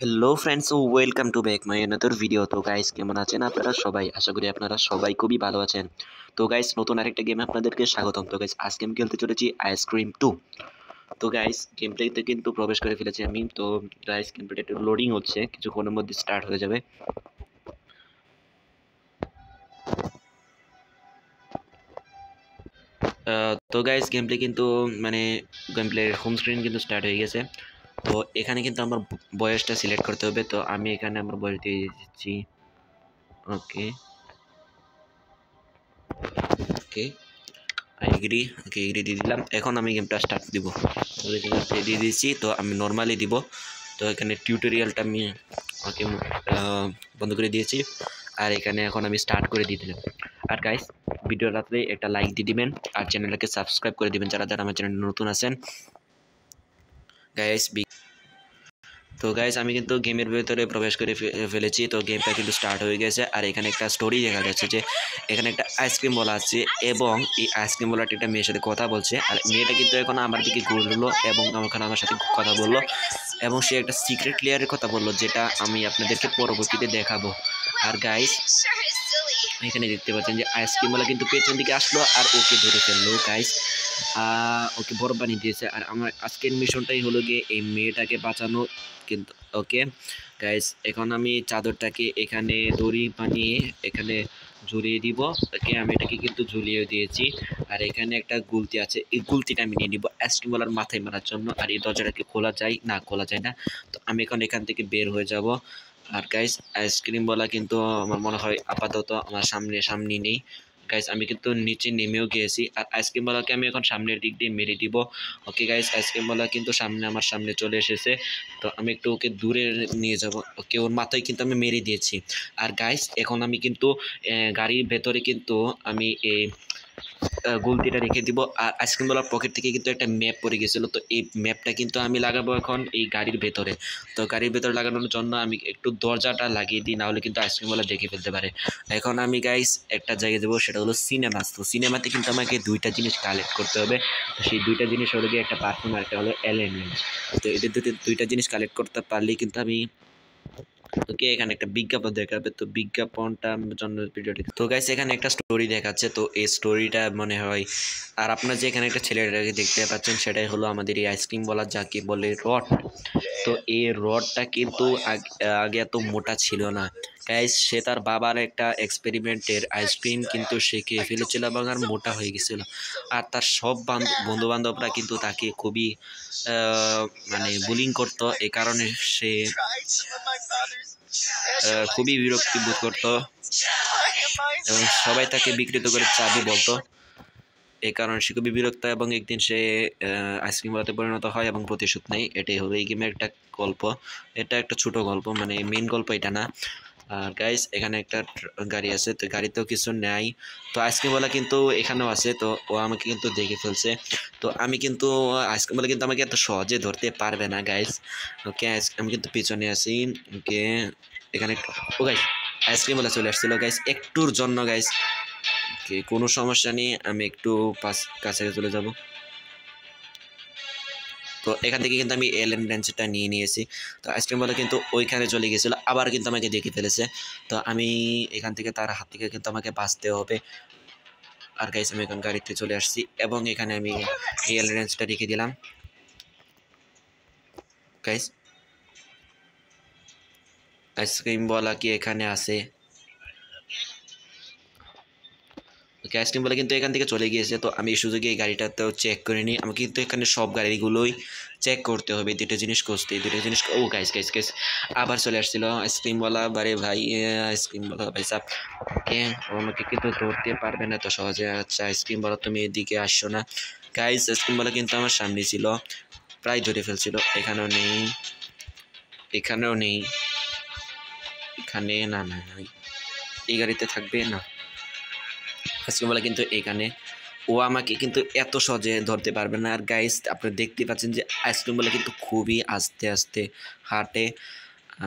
Hello friends, welcome to back my another video. তো guys, কেমন আছেন আপনারা সবাই? আশা করি আপনারা সবাই খুবই ভালো আছেন। তো গাইস, নতুন আরেকটা গেমে আপনাদেরকে স্বাগতম। তো গাইস, আজকে আমি খেলতে চলেছি আইসক্রিম 2। তো গাইস, গেম প্লেতে কিন্তু প্রবেশ করে ফেলেছি আমি। তো গাইস, গেম প্লেটা একটু লোডিং হচ্ছে, কিছুক্ষণের মধ্যে স্টার্ট হয়ে যাবে। তো গাইস, গেম প্লে কিন্তু মানে গেম প্লের হোম স্ক্রিন কিন্তু স্টার্ট হয়ে গেছে। তো এখানে কিন্তু আমার বয়সটা সিলেক্ট করতে হবে। তো আমি এখানে আমার বয়স দিয়ে দিচ্ছি। ওকে ওকে এগ্রি দিয়ে দিলাম। এখন আমি গেমটা স্টার্ট দিব। দিয়ে দিয়েছি, তো আমি নর্মালি দিব। তো এখানে টিউটোরিয়ালটা আমি ওকে বন্ধ করে দিয়েছি। আর এখানে এখন আমি স্টার্ট করে দিয়ে দিলাম। আর গাইস, ভিডিওটাতে একটা লাইক দিয়ে দিবেন আর চ্যানেলটাকে সাবস্ক্রাইব করে দিবেন যারা যারা আমার চ্যানেলে নতুন আছেন গাইস। তো গাইস, আমি কিন্তু গেমের ভেতরে প্রবেশ করে ফেলেছি। তো গেমটা কিন্তু স্টার্ট হয়ে গেছে। আর এখানে একটা স্টোরি দেখা যাচ্ছে যে এখানে একটা আইসক্রিম বলা আছে এবং এই আইসক্রিম বলাটি একটা মেয়ের সাথে কথা বলছে। আর মেয়েটা কিন্তু এখন আমার দিকে ঘুরলো এবং আমার সাথে কথা বললো এবং সে একটা সিক্রেট লেয়ারের কথা বললো, যেটা আমি আপনাদেরকে পরবর্তীতে দেখাবো। আর গাইস, এখানে দেখতে পাচ্ছেন যে আইসক্রিমওয়ালা কিন্তু পেছন দিকে আসলো আর ওকে ধরে ফেললো গাইস। ওকে বরফ বানিয়ে দিয়েছে। আর আমার আজকের মিশনটাই হলো গিয়ে এই মেয়েটাকে বাঁচানো। কিন্তু ওকে গাইস, এখন আমি চাদরটাকে এখানে দড়ি বানিয়ে এখানে ঝুলিয়ে দিব। ওকে, আমি এটাকে কিন্তু ঝুলিয়ে দিয়েছি। আর এখানে একটা গুলতি আছে, এই গুলতিটা আমি নিয়ে নিব আইসক্রিমওয়ালার মাথায় মারার জন্য। আর এই দরজাটাকে খোলা যায় না, খোলা যায় না। তো আমি এখন এখান থেকে বের হয়ে যাব। আর গাইস, আইসক্রিম বলা কিন্তু আমার মনে হয় আপাতত আমার সামনে নেই গাইস। আমি কিন্তু নিচে নেমেও গিয়েছি। আর আইসক্রিম বলাকে আমি এখন সামনের দিক দিয়ে মেরে দিব। ওকে গাইস, আইসক্রিম বলা কিন্তু আমার সামনে চলে এসেছে। তো আমি একটু ওকে দূরে নিয়ে যাব। ওকে, ওর মাথায় কিন্তু আমি মেরে দিয়েছি। আর গাইস, এখন আমি কিন্তু গাড়ির ভেতরে কিন্তু আমি এই গুলতিটা রেখে দিব। আর আইসক্রিমওয়ালার পকেট থেকে কিন্তু একটা ম্যাপ পড়ে গেছিলো। তো এই ম্যাপটা কিন্তু আমি লাগাবো এখন এই গাড়ির ভেতরে। তো গাড়ির ভেতরে লাগানোর জন্য আমি একটু দরজাটা লাগিয়ে দিই, নাহলে কিন্তু আইসক্রিমওয়ালা দেখে ফেলতে পারে। এখন আমি গাইস একটা জায়গায় দেবো, সেটা হলো সিনেমা। তো সিনেমাতে কিন্তু আমাকে দুইটা জিনিস কালেক্ট করতে হবে। তো সেই দুইটা জিনিস হলো গিয়ে একটা পারফিউম আর একটা হলো এলিমেন্টস। তো এদের দুইটা জিনিস কালেক্ট করতে পারলেই কিন্তু আমি ওকে এখানে একটা বিজ্ঞাপন দেখাবে। তো বিজ্ঞাপনটা জন্য ভিডিওটি। তো গাইস, এখানে একটা স্টোরি দেখাচ্ছে। তো এই স্টোরিটা মনে হয়, আর আপনারা যে এখানে একটা ছেলেটাকে দেখতে পাচ্ছেন, সেটাই হলো আমাদের এই আইসক্রিম বলা, যাকে বলে রড। তো এই রডটা কিন্তু আগে এত মোটা ছিল না গাইস। সে তার বাবার একটা এক্সপেরিমেন্টের আইসক্রিম কিন্তু সে খেয়ে ফেলেছিল এবং আর মোটা হয়ে গেছিল। আর তার সব বন্ধু বান্ধবরা কিন্তু তাকে খুবই মানে বুলিং করতো। এই কারণে সে খুবই বিরক্তি বোধ করতো এবং সবাই তাকে বিকৃত করে চাবি বলতো। এই কারণে সে খুবই বিরক্ত এবং একদিন সে আইসক্রিম বানাতে পরিণত হয় এবং প্রতিশোধ নেয়। এটাই হলো এই গেমের একটা গল্প। এটা একটা ছোট গল্প, মানে মেন গল্প এটা না। আর গাইস, এখানে একটা গাড়ি আছে। তো গাড়িতেও কিছু নেয়। তো আইসক্রিমওয়ালা কিন্তু এখানেও আছে। তো ও আমাকে কিন্তু দেখে ফেলছে। তো আমি কিন্তু আইসক্রিমওয়ালা কিন্তু আমাকে এত সহজে ধরতে পারবে না গাইস। ওকে, আমি কিন্তু পিছনে আছি। ওকে, এখানে ও গাইস, আইসক্রিমওয়ালা চলে আসছিল গাইস একটুর জন্য গাইস। ওকে, কোনো সমস্যা নেই, আমি একটু কাছে চলে যাব। তো এখান থেকে কিন্তু আমি এলেন রেঞ্জটা নিয়ে নিয়েছি। তো আইসক্রিমওয়ালা কিন্তু ওইখানে চলে গেছিলো, আবার কিন্তু আমাকে দেখে ফেলেছে। তো আমি এখান থেকে তার হাত থেকে কিন্তু আমাকে বাঁচতে হবে। আর গাইস, আমি এখন গাড়িতে চলে আসছি এবং এখানে আমি এই এলেন রেঞ্জটা রেখে দিলাম গাইস। আইসক্রিমওয়ালা কি এখানে আছে? আইসক্রিম বলে কিন্তু এখান থেকে চলে গিয়েছে। তো আমি এই সুযোগে এই গাড়িটাতেও চেক করে নিই। আমাকে কিন্তু এখানে সব গাড়িগুলোই চেক করতে হবে, দুটো জিনিস খুঁজতে, দুটো জিনিস। ও গাইস গাইস গাইস, আবার চলে আসছিল আইসক্রিমওয়ালা। বারে ভাই, আইসক্রিমওয়ালা ভাই সাহ, ওকে, আমাকে কিন্তু ধরতে পারবে না তো সহজে। আচ্ছা আইসক্রিমওয়ালা, তুমি এদিকে আসছো না গাইস। আইসক্রিমওয়ালা কিন্তু আমার সামনে ছিল, প্রায় ধরে ফেলছিল। এখানেও নেই, এখানেও নেই, এখানে না না না, এই গাড়িতে থাকবে না। আইসক্রিমওয়ালা কিন্তু এখানে, ও আমাকে কিন্তু এত সহজে ধরতে পারবে না। আর গাইস, আপনারা দেখতে পাচ্ছেন যে আইসক্রিমওয়ালা কিন্তু খুবই আস্তে আস্তে হাঁটে।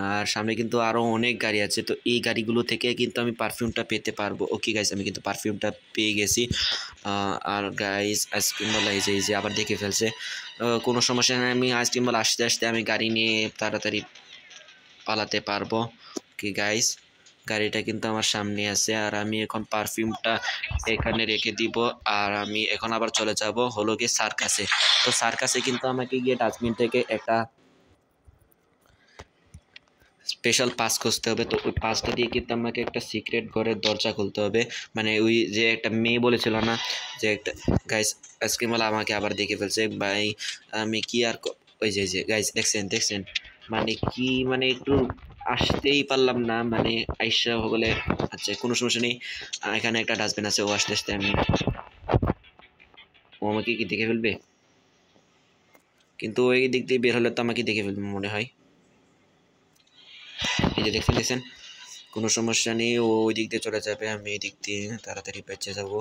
আর সামনে কিন্তু আরও অনেক গাড়ি আছে। তো এই গাড়িগুলো থেকে কিন্তু আমি পারফিউমটা পেতে পারবো। ওকে গাইস, আমি কিন্তু পারফিউমটা পেয়ে গেছি। আর গাইস, আইসক্রিমওয়ালা এই যে আবার দেখে ফেলছে। কোনো সমস্যা নেই, আমি আইসক্রিমওয়ালা আসতে আসতে আমি গাড়ি নিয়ে তাড়াতাড়ি পালাতে পারবো। কি গাইস, গাড়িটা কিন্তু আমার সামনে আছে, আর আমি এখন পারফিউমটা এখানে রেখে দিব। আর আমি এখন আবার চলে যাব হলো গিয়ে সার্কাসে। তো সার্কাসে কিন্তু আমাকে গিয়ে ডাস্টবিন থেকে একটা স্পেশাল পাস খুঁজতে হবে। তো ওই পাসটা দিয়ে কিন্তু আমাকে একটা সিক্রেট ঘরের দরজা খুলতে হবে। মানে ওই যে একটা মেয়ে বলেছিল না যে একটা গাইস, আইসক্রিমওয়ালা আমাকে আবার দেখে ফেলছে ভাই। আমি কি আর ওই যে গাইস, দেখছেন মানে কি, মানে একটু আসতেই পারলাম না, মানে আইসা বলে আচ্ছা কোনো সমস্যা নেই। এখানে একটা ডাস্টবিন আছে, ও আসতে আসতে আমি, ও আমাকে কি দেখে ফেলবে? কিন্তু ওই দিক দিয়ে বের হলে তো আমাকে দেখে ফেলবে মনে হয়। এই যে দেখছেন, কোনো সমস্যা নেই, ও ওই দিক দিয়ে চলে যাবে, আমি এই দিক দিয়ে তাড়াতাড়ি বেঁচে যাব।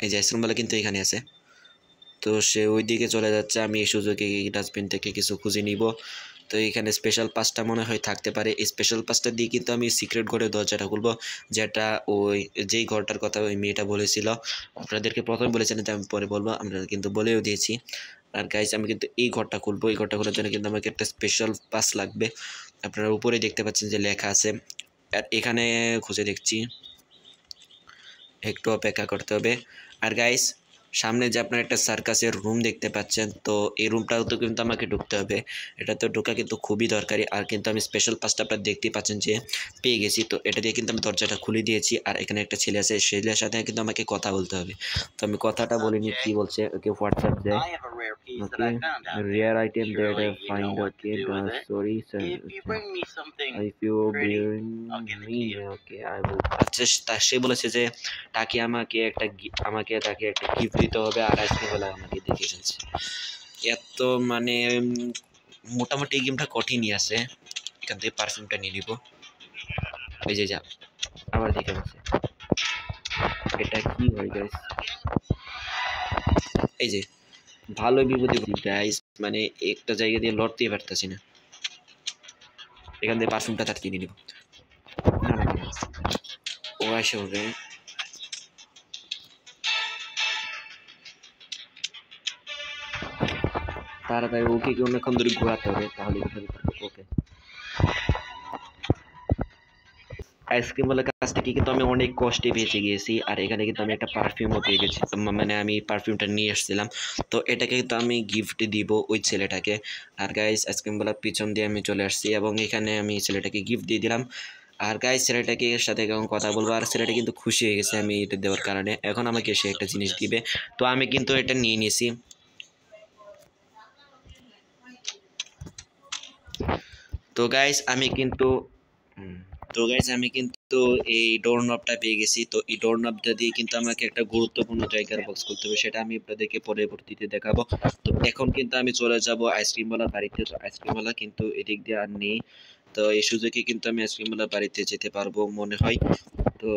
এই যে আইসক্রিমওয়ালা কিন্তু এখানে আছে, তো সে ওই দিকে চলে যাচ্ছে। আমি এই সুযোগে ডাস্টবিন থেকে কিছু খুঁজে নিব। তো এখানে স্পেশাল পাসটা মনে হয় থাকতে পারে, এই স্পেশাল পাসটা দিয়ে কিন্তু আমি সিক্রেট ঘরের দরজাটা খুলবো, যেটা ওই যেই ঘরটার কথা ওই মেয়েটা বলেছিল। আপনাদেরকে প্রথমে বলেছিলেন, আমি পরে বলবো, আমরা কিন্তু বলেও দিয়েছি। আর গাইস, আমি কিন্তু এই ঘরটা খুলবো, এই ঘরটা খোলার জন্য কিন্তু আমাকে একটা স্পেশাল পাস লাগবে। আপনারা উপরে দেখতে পাচ্ছেন যে লেখা আছে, আর এখানে খুঁজে দেখছি, একটু অপেক্ষা করতে হবে। আর গাইস, সামনে যে আপনার একটা সার্কাসের রুম দেখতে পাচ্ছেন, তো এই রুমটাও তো কিন্তু আমাকে ঢুকতে হবে। এটা তো ঢোকা কিন্তু খুবই দরকারি। আর কিন্তু আমি স্পেশাল পাসটা আপনারা দেখতেই পাচ্ছেন যে পেয়ে গেছি। তো এটা দিয়ে কিন্তু আমি দরজাটা খুলে দিয়েছি। আর এখানে একটা ছেলে আছে, ছেলের সাথে কিন্তু আমাকে কথা বলতে হবে। তো আমি কথাটা বলিনি, কি বলছে, ওকে হোয়াটসঅ্যাপ দেয়। Okay, rare item that I find, okay sorry sir, if you bring me, okay I will. আচ্ছা, সে বলেছে যে তাকে আমাকে তাকে একটা গিফট দিতে হবে। আর আজকে বেলা আমাকে দেখে এসেছে এত, মানে মোটামুটি এই গেমটা কঠিনই আছে। এখান থেকে পারফিউমটা নিয়ে নিব। এই যে যা আবার দেখে আছে, এটা কি হয় গাইস? এই যে ভালো বিপদে গাইস, মানে একটা জায়গা দিয়ে লড়তেই পারতেছি না। এখান থেকে পারফিউমটা তার কিনে নিব। না না না, ও আসে হবে। তাড়াতাড়ি ওকে কি অনেকক্ষণ ধরে ঘোরাতে হবে, তাহলে ওকে। আইসক্রিমওয়ালার কাছ থেকে কিন্তু আমি অনেক কষ্টে বেঁচে গিয়েছি। আর এখানে কিন্তু আমি একটা পারফিউমও পেয়ে গেছি, মানে আমি পারফিউমটা নিয়ে এসেছিলাম। তো এটাকে কিন্তু আমি গিফট দিব ওই ছেলেটাকে। আর গাইস, আইসক্রিমওয়ালার পিছন দিয়ে আমি চলে আসছি এবং এখানে আমি ছেলেটাকে গিফট দিয়ে দিলাম। আর গাইস, ছেলেটাকে এর সাথে কেমন কথা বলবো, আর ছেলেটা কিন্তু খুশি হয়ে গেছে আমি এটা দেওয়ার কারণে। এখন আমাকে সে একটা জিনিস দিবে, তো আমি কিন্তু এটা নিয়ে নিয়েছি। তো গাইস, আমি কিন্তু এই ডোর নবটা পেয়ে গেছি। তো এই ডোর নবটা দিয়ে কিন্তু আমাকে একটা গুরুত্বপূর্ণ জায়গার বক্স করতে হবে, সেটা আমি আপনাদেরকে পরবর্তীতে দেখাবো। তো এখন কিন্তু আমি চলে যাব আইসক্রিমওয়ালার বাড়িতে। তো আইসক্রিমওয়ালা কিন্তু এদিক দিয়ে আর নেই, তো এই সুযোগে কিন্তু আমি আইসক্রিমওয়ালার বাড়িতে যেতে পারবো মনে হয়। তো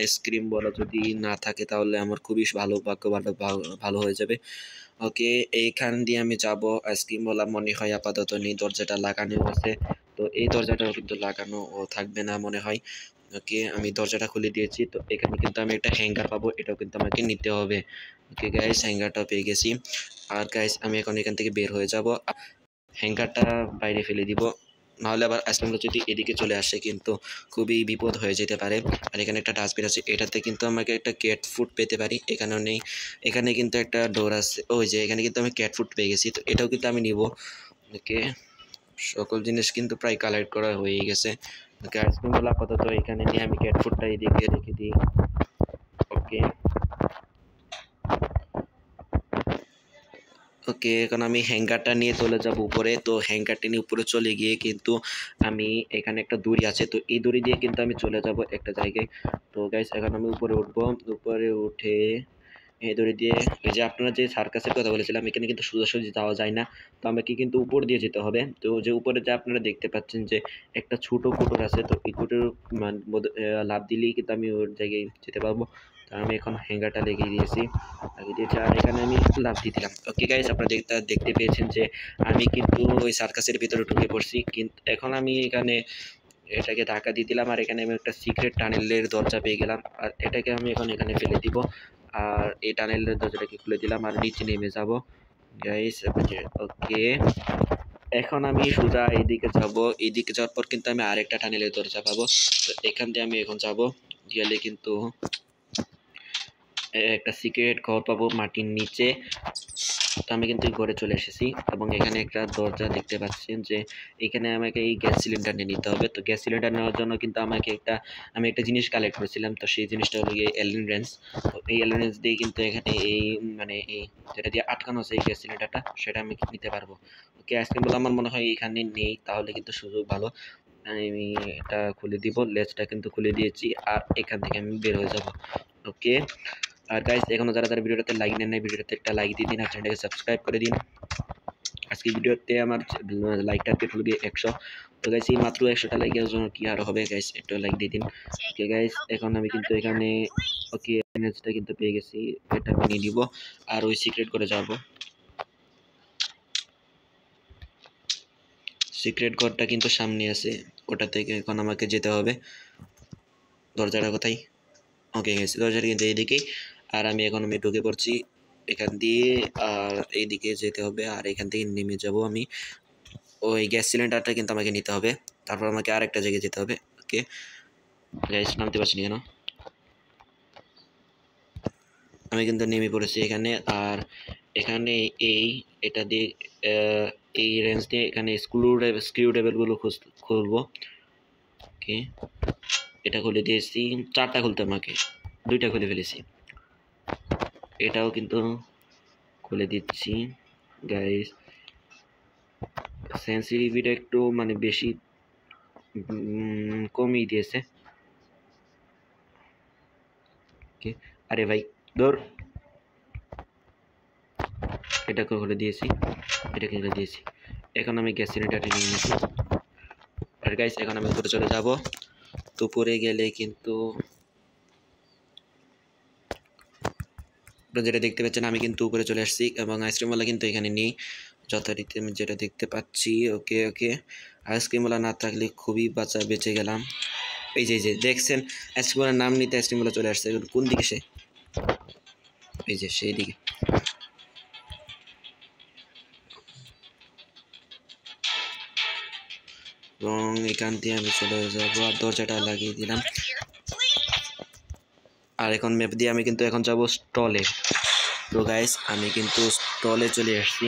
আইসক্রিমওয়ালা যদি না থাকে তাহলে আমার খুবই ভালো ভাগ্য, ভালো হয়ে যাবে। ওকে, এইখান দিয়ে আমি যাব। আইসক্রিমওয়ালা মনে হয় আপাতত নেই, দরজাটা লাগানো আছে। তো এই দরজাটাও কিন্তু লাগানো ও থাকবে না মনে হয়। ওকে, আমি দরজাটা খুলে দিয়েছি। তো এখানে কিন্তু আমি একটা হ্যাঙ্গার পাবো, এটাও কিন্তু আমাকে নিতে হবে। ওকে গাইস, হ্যাঙ্গারটাও পেয়ে গেছি। আর গাইস, আমি এখন এখান থেকে বের হয়ে যাব, হ্যাঙ্গারটা বাইরে ফেলে দিব, নাহলে আবার আইসক্রিমটা যদি এদিকে চলে আসে কিন্তু খুবই বিপদ হয়ে যেতে পারে। আর এখানে একটা ডাস্টবিন আছে, এটাতে কিন্তু আমাকে একটা ক্যাট ফুড পেতে পারি। এখানেও নেই, এখানে কিন্তু একটা ডোর আছে, ওই যে এখানে কিন্তু আমি ক্যাট ফুড পেয়ে গেছি। তো এটাও কিন্তু আমি নিব। ওকে, সকল জিনিস কিন্তু প্রায় কালেক্ট করা হয়ে গেছে। ওকে, আইসক্রিমগুলো আপাতত এখানে নিয়ে আমি ক্যাট ফুডটা এদিকে রেখে দিই। ওকে ওকে, এখন আমি হ্যাঙ্গারটা নিয়ে চলে যাব উপরে। তো হ্যাঙ্গারটা নিয়ে উপরে চলে গিয়ে কিন্তু আমি, এখানে একটা দড়ি আছে, তো এই দড়ি দিয়ে কিন্তু আমি চলে যাব একটা জায়গায়। তো গাইস, এখন আমি উপরে উঠবো, উপরে উঠে এই দড়ি দিয়ে, এই যে আপনারা যে সার্কাসের কথা বলেছিলাম, এখানে কিন্তু সোজাসুজি যাওয়া যায় না, তো আমাকে কিন্তু উপর দিয়ে যেতে হবে। তো যে উপরে যে আপনারা দেখতে পাচ্ছেন যে একটা ছোট কুটোর আছে, তো এই কুটোর লাফ দিলেই কিন্তু আমি ওর জায়গায় যেতে পারবো। তো আমি এখন হ্যাঙ্গারটা লাগিয়ে দিয়েছি, আর এখানে আমি লাফ দিয়ে দিলাম। ওকে গাইস, আপনারা দেখতে পেয়েছেন যে আমি কিন্তু ওই সার্কাসের ভিতরে ঢুকে পড়ছি। কিন্তু এখন আমি এখানে এটাকে ধাক্কা দিয়ে দিলাম, আর এখানে আমি একটা সিক্রেট টানেলের দরজা পেয়ে গেলাম। আর এটাকে আমি এখন এখানে ফেলে দিব, আর এই টানেলের দরজাটাকে খুলে দিলাম আর নিচে নেমে যাব। গাইস ওকে, এখন আমি সোজা এইদিকে যাব। এইদিকে যাওয়ার পর কিন্তু আমি আরেকটা টানেলের দরজা পাবো। তো এখান দিয়ে আমি এখন যাব, গেলে কিন্তু একটা সিক্রেট ঘর পাবো মাটির নিচে। তো আমি কিন্তু ঘরে চলে এসেছি এবং এখানে একটা দরজা দেখতে পাচ্ছেন যে এখানে আমাকে এই গ্যাস সিলিন্ডার নিয়ে নিতে হবে। তো গ্যাস সিলিন্ডার নেওয়ার জন্য কিন্তু আমি একটা জিনিস কালেক্ট করেছিলাম। তো সেই জিনিসটা হলো গিয়ে এলিন রেঞ্জ। তো এই এলিন রেঞ্জ দিয়ে কিন্তু এখানে এই মানে এই যেটা দিয়ে আটকানো আছে এই গ্যাস সিলিন্ডারটা, সেটা আমি নিতে পারবো। ওকে, আজকে বলে আমার মনে হয় এখানে নেই, তাহলে কিন্তু সুযোগ ভালো। আমি এটা খুলে দিব, লেজটা কিন্তু খুলে দিয়েছি, আর এখান থেকে আমি বের হয়ে যাব। ওকে, আর গাইস এখনো যারা যারা ভিডিওটাতে লাইক নেন নাই, ভিডিওটাতে একটা লাইক দিয়ে দিন আর চ্যানেলটাকে সাবস্ক্রাইব করে দিন। আজকে ভিডিওতে আমার লাইক টার্গেট হলো গিয়ে 100। তো গাইস এই মাত্র 100টা লাইকের জন্য কি আর হবে গাইস, একটু লাইক দিয়ে দিন। ওকে গাইস, এখন আমি কিন্তু এখানে ওকে এনার্জিটা কিন্তু পেয়ে গেছি, এটা আমি নিয়ে নিব আর ওই সিক্রেট করে যাব। সিক্রেট ঘরটা কিন্তু সামনে আছে, ওটা থেকে এখন আমাকে যেতে হবে। দরজাটা কোথায়? ওকে গাইস, দরজাটা কিন্তু এইদিকেই। আর আমি ঢুকে পড়ছি এখান দিয়ে, আর এইদিকে যেতে হবে, আর এখান থেকে নেমে যাব আমি। ওই গ্যাস সিলিন্ডারটা কিন্তু আমাকে নিতে হবে, তারপর আমাকে আরেকটা জায়গায় যেতে হবে। ওকে গাইস, নামতে পারছি না কেন? আমি কিন্তু নেমে পড়েছি এখানে। আর এখানে এটা দিয়ে এই রেঞ্জ দিয়ে এখানে স্ক্রু ড্রাইভারগুলো খুলবো। ওকে, এটা খুলে দিয়েছি, 4টা খুলতে আমাকে, 2টা খুলে ফেলেছি। এটাও কিন্তু খুলে দিচ্ছি গাইস। সেন্সিটিভিটা একটু মানে বেশি কমই দিয়েছে। ওকে, আরে ভাই ধর, এটাকে খুলে দিয়েছি, এটাকে খুলে দিয়েছি। এখন আমি গ্যাস সিলিন্ডারটা নিয়ে নিয়েছি। আর গাইস এখন আমি উপরে চলে যাব। তো উপরে গেলে কিন্তু আপনারা যেটা দেখতে পাচ্ছেন, আমি কিন্তু উপরে চলে আসছি এবং আইসক্রিমওয়ালা কিন্তু এখানে নেই যথারীতি আমি যেটা দেখতে পাচ্ছি। ওকে ওকে, আইসক্রিমওয়ালা না থাকলে খুবই বেঁচে গেলাম। এই যে দেখছেন, আইসক্রিমওয়ালার নাম নিতে আইসক্রিমওয়ালা চলে আসছে। কোন দিকে সে? এই যে সেই দিকে। এবং এখান দিয়ে আমি চলে যাবো, আর দরজাটা লাগিয়ে দিলাম। আর এখন ম্যাপ দিয়ে আমি কিন্তু এখন যাব স্টলে। তো গাইস আমি কিন্তু স্টলে চলে আসছি।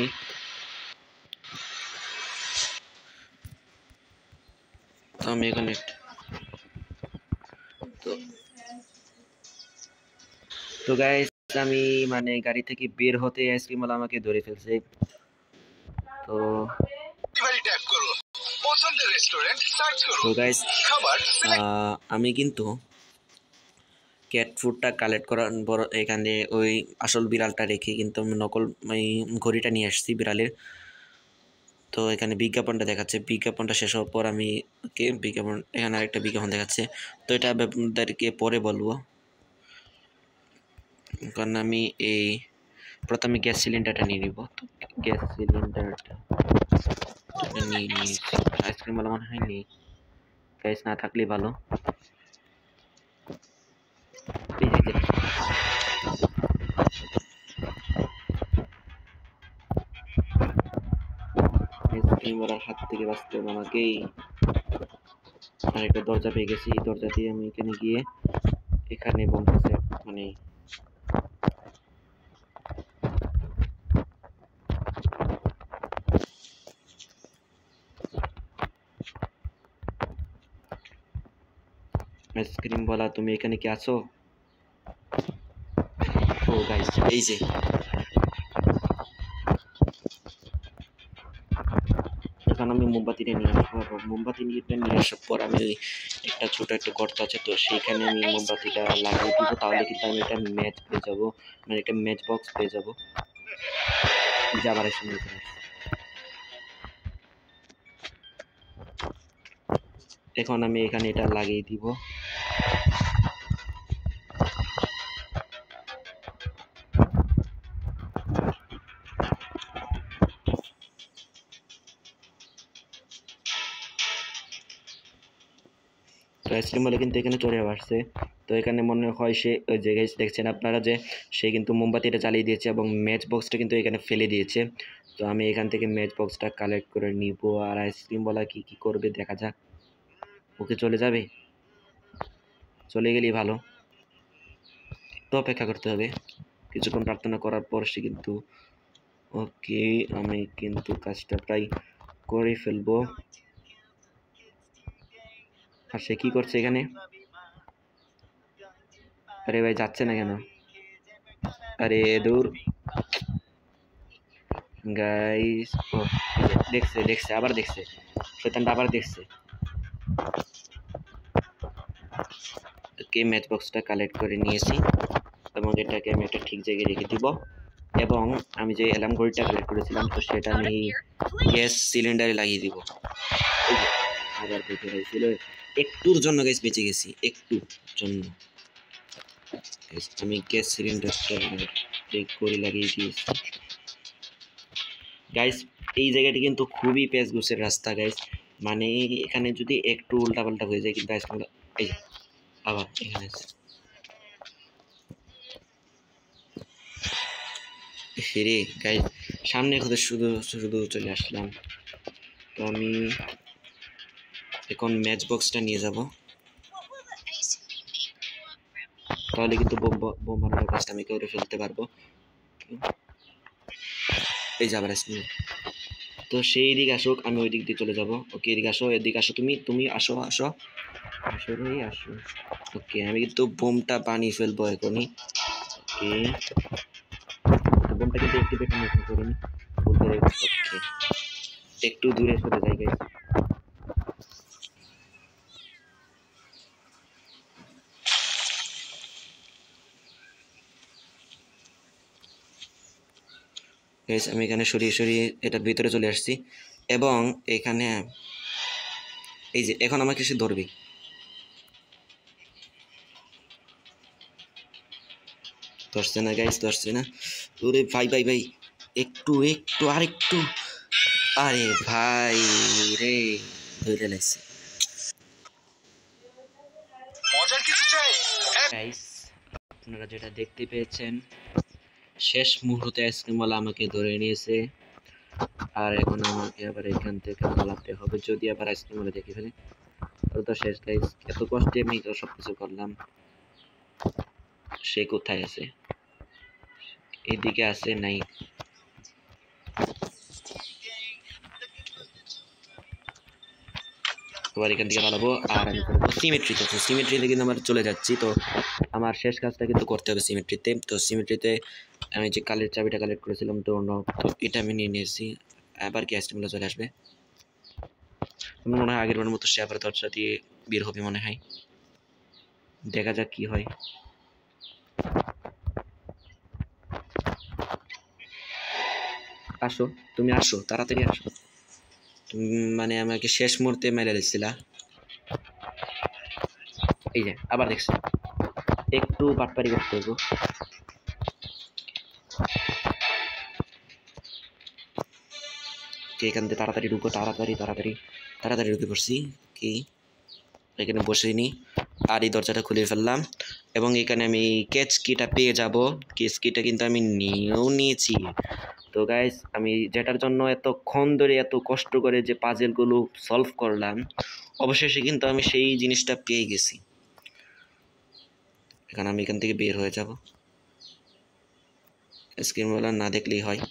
তো আমি এখানে তো গাইস আমি মানে গাড়ি থেকে বের হতে আইসক্রিমওয়ালা আমাকে ধরে ফেলছে। তো গাইস আমি কিন্তু ক্যাট ফুডটা কালেক্ট করার পর এখানে ওই আসল বিড়ালটা রেখে কিন্তু আমি নকল ওই ঘড়িটা নিয়ে আসছি বিড়ালের। তো এখানে বিজ্ঞাপনটা দেখাচ্ছে, বিজ্ঞাপনটা শেষ হওয়ার পর আমি বিজ্ঞাপন, এখানে আরেকটা বিজ্ঞাপন দেখাচ্ছে। তো এটা আপনাদেরকে পরে বলবো, কারণ আমি প্রথমে গ্যাস সিলিন্ডারটা নিয়ে নিব। তো গ্যাস সিলিন্ডারটা নিয়ে নিয়েছি। আইসক্রিম ভালো মনে হয় নেই, গ্যাস না থাকলেই ভালো। আইসক্রিমওয়ালার হাত থেকে বাঁচতে হবে আমাকেই। আর একটা দরজা পেয়ে গেছি, দরজা দিয়ে আমি এখানে গিয়ে এখানে বন্ধুছে মানে আইসক্রিম বলা, তুমি এখানে কি আছো? ও গাইস, এই যে এখন আমি মোমবাতিটা নিয়ে আসবো। মোমবাতি নিয়ে আসার পর আমি একটা ছোট একটা গর্ত আছে, তো সেইখানে আমি মোমবাতিটা লাগিয়ে দিব। তাহলে কিন্তু আমি একটা ম্যাচ পেয়ে যাবো, মানে একটা ম্যাচ বক্স পেয়ে যাবো। যাবার সময় এখন আমি এখানে এটা লাগিয়ে দিব। তো আইসক্রিম বলে কিন্তু এখানে চলে আসছে। তো এখানে মনে হয় সে ওই যে গাইস দেখছেন আপনারা যে সে কিন্তু মোমবাতিটা জ্বালিয়ে দিয়েছে এবং ম্যাচ বক্সটা কিন্তু এখানে ফেলে দিয়েছে। তো আমি এখান থেকে ম্যাচ বক্সটা কালেক্ট করে নিব, আর আইসক্রিম বলা কি করবে দেখা যাক। ওকে চলে যাবে, চলে গেলেই ভালো, তো অপেক্ষা করতে হবে কিছুক্ষণ প্রার্থনা করার পর সে কিন্তু ওকে আমি কিন্তু কাজটা প্রায় করে ফেলবো। আর সে কি করছে এখানে? আরে ভাই যাচ্ছে না কেন? আরে দূর গাইস। ও দেখছে আবার দেখছে, শয়তানটা আবার দেখছে। ওকে ম্যাচ বক্সটা কালেক্ট করে নিয়েছি এবং এটাকে আমি একটা ঠিক জায়গায় রেখে দিব, এবং আমি যে অ্যালার্ম ঘড়িটা কালেক্ট করেছিলাম তো সেটা আমি গ্যাস সিলিন্ডারে লাগিয়ে দিব। আবার দেখে হয়েছিল একটুর জন্য গ্যাস বেঁচে গেছি, একটুর জন্য। আমি গ্যাস সিলিন্ডারটা করে লাগিয়ে দিয়েছি গাইস। এই জায়গাটি কিন্তু খুবই পেঁচগুছের রাস্তা গাইস, মানে এখানে যদি একটু উল্টাপাল্টা হয়ে যায় কিন্তু এই আবার এখানে ফিরে গাইস সামনে শুধু শুধু চলে আসলাম। তো আমি এখন ম্যাচ বক্সটা নিয়ে যাব, তাহলে কিন্তু বোম বানানোর কাজটা আমি করে ফেলতে পারবো। এই যে আবার তো সেই দিক আসুক, আমি ওই দিক দিয়ে চলে যাব। ওকে এদিকে আসো, এদিকে আসো, তুমি আসো আসো আসো রে আসো। ওকে আমি কিন্তু বোমটা বানিয়ে ফেলবো এখনই। ওকে বোমটা কিন্তু অ্যাক্টিভেট করিনি, ওকে একটু দূরে সরে যাই গাইস। গাইস আমি এখানে সরিয়ে এটার ভিতরে চলে আসছি, এবং এখানে এই যে এখন আমাকে সে ধরবে। ধরছে না গাইস, ধরছে না। ওরে ভাই একটু আরেকটু, আরে ভাই রে ধরে লাগছে গাইস। আপনারা যেটা দেখতে পেয়েছেন, শেষ মুহূর্তে আইসক্রিমওয়ালা আমাকে ধরে নিয়েছে, আর এখন আমাকে আবার এখান থেকে পালাতে হবে যদি আবার আইসক্রিমওয়ালা দেখে ফেলে। তো শেষ গাইস, এত কষ্টে আমি তো সবকিছু করলাম। সে কোথায় আছে? এদিকে আছে নাই? এবার এখান থেকে পালাবো, আর আমি করবো সিমেট্রিতে কিন্তু আমরা চলে যাচ্ছি। তো আমার শেষ কাজটা কিন্তু করতে হবে সিমেট্রিতে। তো সিমেট্রিতে আমি যে কালের চাবিটা কালেক্ট করেছিলাম তো এটা আমি নিয়ে নিয়েছি। আবার কি আইসক্রিমগুলো চলে আসবে মনে হয়, আগের বারের মতো সে আবার দরজা দিয়ে বের হবে মনে হয়। দেখা যাক কি হয়। আসো, তুমি আসো, তাড়াতাড়ি আসো। তুমি মানে আমাকে শেষ মুহূর্তে মেরে দিচ্ছিলা। এই যে আবার দেখছি, একটু বাটপারি করতে হইব। এখান থেকে তাড়াতাড়ি ঢুকো, তাড়াতাড়ি ঢুকে পড়ছি। কি এখানে বসে নি, আর এই দরজাটা খুলে ফেললাম, এবং এখানে আমি ক্যাচ কিটা পেয়ে যাব। ক্যাচ কিটা কিন্তু আমি নিয়েও নিয়েছি। তো গাইস আমি যেটার জন্য এতক্ষণ ধরে এত কষ্ট করে যে পাজেলগুলো সলভ করলাম, অবশেষে কিন্তু আমি সেই জিনিসটা পেয়ে গেছি। এখন আমি এখান থেকে বের হয়ে যাব, স্ক্রিনওয়ালা না দেখলেই হয়।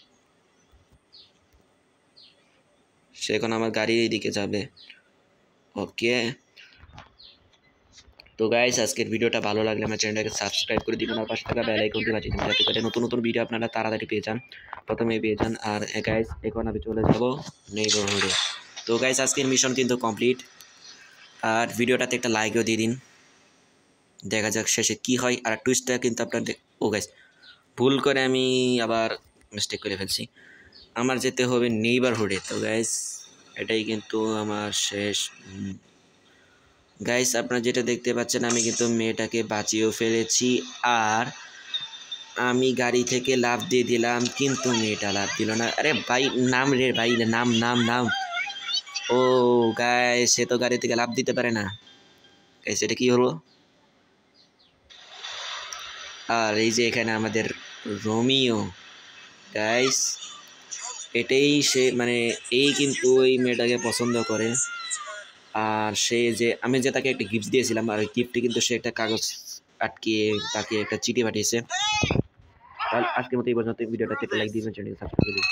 সে এখন আমার গাড়ির দিকে যাবে। ওকে তো গাইস আজকের ভিডিওটা ভালো লাগলে আমার চ্যানেলটাকে সাবস্ক্রাইব করে দিবেন, আর পাশে থাকা বেল আইকনটি বাজিয়ে দিবেন যাতে করে নতুন ভিডিও আপনারা তাড়াতাড়ি পেয়ে যান, প্রথমে পেয়ে যান। আর গাইস এখন আমি চলে যাব নেইবারহুডে। তো গাইস আজকের মিশন কিন্তু কমপ্লিট, আর ভিডিওটাতে একটা লাইকও দিয়ে দিন, দেখা যাক শেষে কি হয়। আর টুইস্টটা কিন্তু আপনার ও গাইস ভুল করে আমি আবার মিস্টেক করে ফেলছি, আমার যেতে হবে নেইবারহুডে। তো গাইস এটাই কিন্তু আমার শেষ। গাইস আপনারা যেটা দেখতে পাচ্ছেন, আমি কিন্তু মেয়েটাকে বাঁচিয়েও ফেলেছি, আর আমি গাড়ি থেকে লাফ দিয়ে দিলাম কিন্তু মেয়েটা লাফ দিল না। আরে ভাই নাম রে ভাই, নাম। ও গাইস সে তো গাড়ি থেকে লাফ দিতে পারে না। গাইস এটা কি হলো? আর এই যে এখানে আমাদের রোমিও গাইস, এটাই সে মানে এই কিন্তু এই মেয়েটাকে পছন্দ করে। আর সে যে আমি যে তাকে একটা গিফট দিয়েছিলাম, আর ওই গিফটে কিন্তু সে একটা কাগজ আটকিয়ে তাকে একটা চিঠি পাঠিয়েছে। তাহলে আজকের মতো এই পর্যন্ত, ভিডিওটাতে একটা লাইক দিবেন, চ্যানেলকে সাবস্ক্রাইব করে দিন।